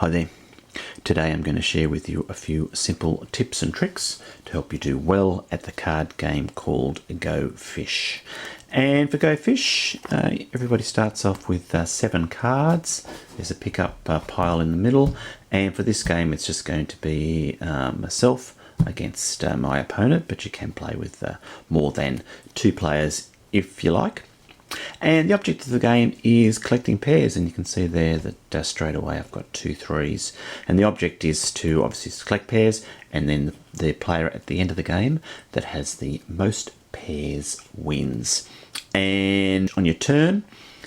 Hi there. Today I'm going to share with you a few simple tips and tricks to help you do well at the card game called Go Fish. And for Go Fish, everybody starts off with 7 cards. There's a pickup pile in the middle, and for this game it's just going to be myself against my opponent, but you can play with more than 2 players if you like. And the object of the game is collecting pairs, and you can see there that straight away I've got 2 3s, and the object is to obviously collect pairs, and then the player at the end of the game that has the most pairs wins. And on your turn,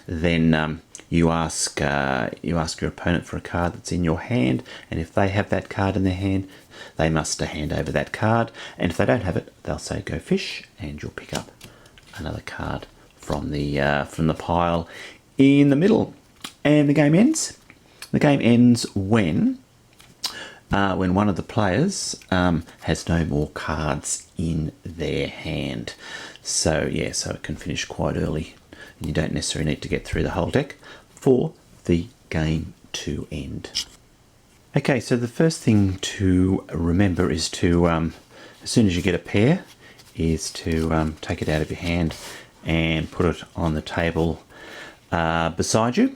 then you ask your opponent for a card that's in your hand, and if they have that card in their hand, they must hand over that card, and if they don't have it, they'll say go fish, and you'll pick up another card from the pile in the middle. And the game ends. The game ends when one of the players has no more cards in their hand. So yeah, so it can finish quite early, and you don't necessarily need to get through the whole deck for the game to end. Okay, so the first thing to remember is to, as soon as you get a pair, is to take it out of your hand and put it on the table beside you.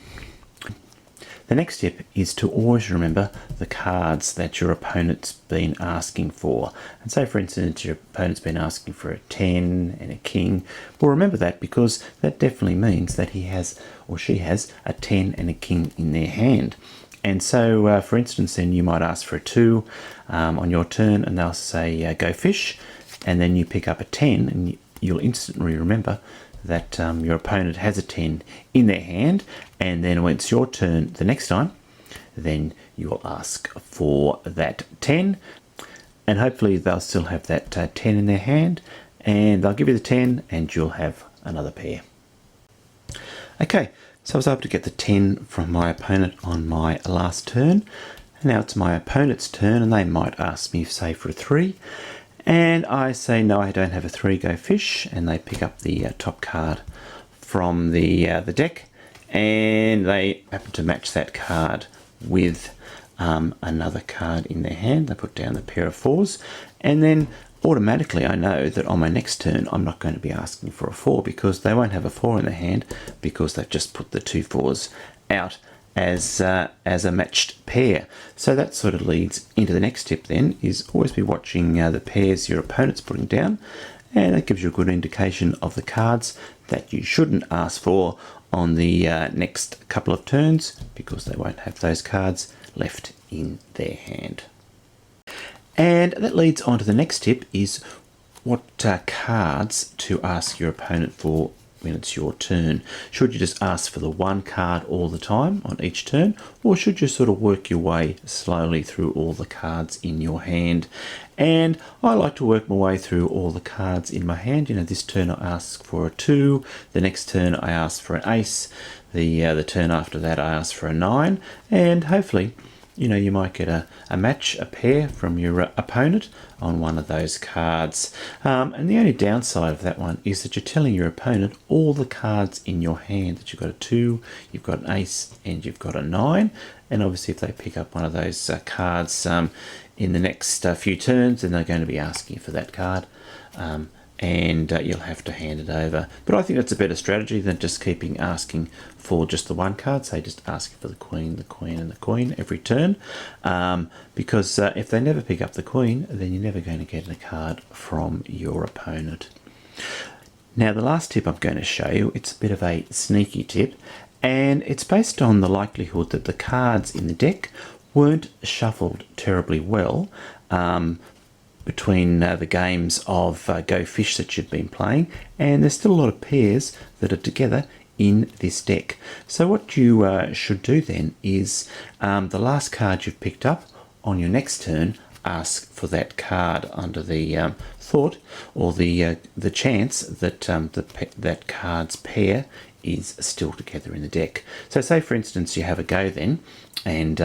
The next tip is to always remember the cards that your opponent's been asking for. And say, for instance, your opponent's been asking for a 10 and a king. Well, remember that, because that definitely means that he has or she has a 10 and a king in their hand. And so, for instance, then you might ask for a 2 on your turn, and they'll say go fish, and then you pick up a 10, and you'll instantly remember that your opponent has a 10 in their hand, and then when it's your turn the next time, then you'll ask for that 10, and hopefully they'll still have that 10 in their hand, and they'll give you the 10 and you'll have another pair. Okay, so I was able to get the 10 from my opponent on my last turn, and now it's my opponent's turn, and they might ask me, say, for a 3. And I say, no, I don't have a 3, go fish, and they pick up the top card from the deck, and they happen to match that card with another card in their hand. They put down the pair of 4s, and then automatically I know that on my next turn I'm not going to be asking for a 4, because they won't have a 4 in their hand, because they've just put the 2 4s out as a matched pair. So that sort of leads into the next tip then, is always be watching the pairs your opponent's putting down, and that gives you a good indication of the cards that you shouldn't ask for on the next couple of turns, because they won't have those cards left in their hand. And that leads on to the next tip, is what cards to ask your opponent for when it's your turn. Should you just ask for the 1 card all the time on each turn, or should you sort of work your way slowly through all the cards in your hand? And I like to work my way through all the cards in my hand. You know, this turn I ask for a 2, the next turn I ask for an ace, the turn after that I ask for a 9, and hopefully, you know, you might get a match, a pair from your opponent on one of those cards. And the only downside of that one is that you're telling your opponent all the cards in your hand, that you've got a 2, you've got an ace, and you've got a 9. And obviously if they pick up one of those cards in the next few turns, then they're going to be asking for that card. And you'll have to hand it over. But I think that's a better strategy than just asking for just the 1 card. Say just asking for the queen, and the queen every turn, because if they never pick up the queen, then you're never going to get a card from your opponent. Now the last tip I'm going to show you, it's a bit of a sneaky tip, and it's based on the likelihood that the cards in the deck weren't shuffled terribly well between the games of Go Fish that you've been playing, and there's still a lot of pairs that are together in this deck. So what you should do then is the last card you've picked up on your next turn, ask for that card under the thought or the chance that that card's pair is still together in the deck. So say for instance you have a go then, and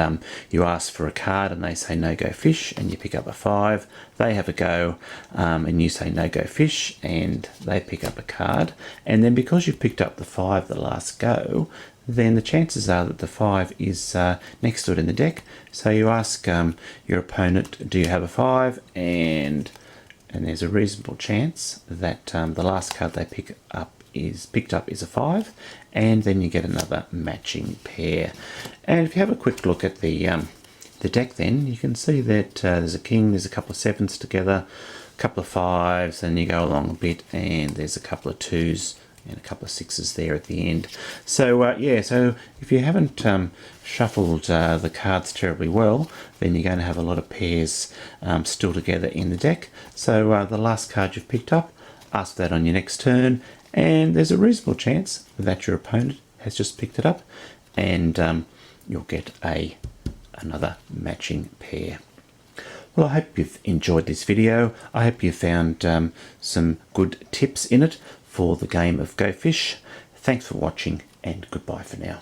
you ask for a card and they say no go fish, and you pick up a 5, they have a go, and you say no go fish, and they pick up a card, and then because you've picked up the 5 the last go, then the chances are that the 5 is next to it in the deck. So you ask your opponent, do you have a 5? And there's a reasonable chance that the last card they picked up is a 5, and then you get another matching pair. And if you have a quick look at the deck, then you can see that there's a king, there's a couple of 7s together, a couple of 5s, and you go along a bit, and there's a couple of 2s and a couple of 6s there at the end. So yeah, so if you haven't shuffled the cards terribly well, then you're going to have a lot of pairs still together in the deck. So the last card you've picked up, ask that on your next turn, and there's a reasonable chance that your opponent has just picked it up, and you'll get another matching pair. Well, I hope you've enjoyed this video. I hope you found some good tips in it for the game of Go Fish. Thanks for watching, and goodbye for now.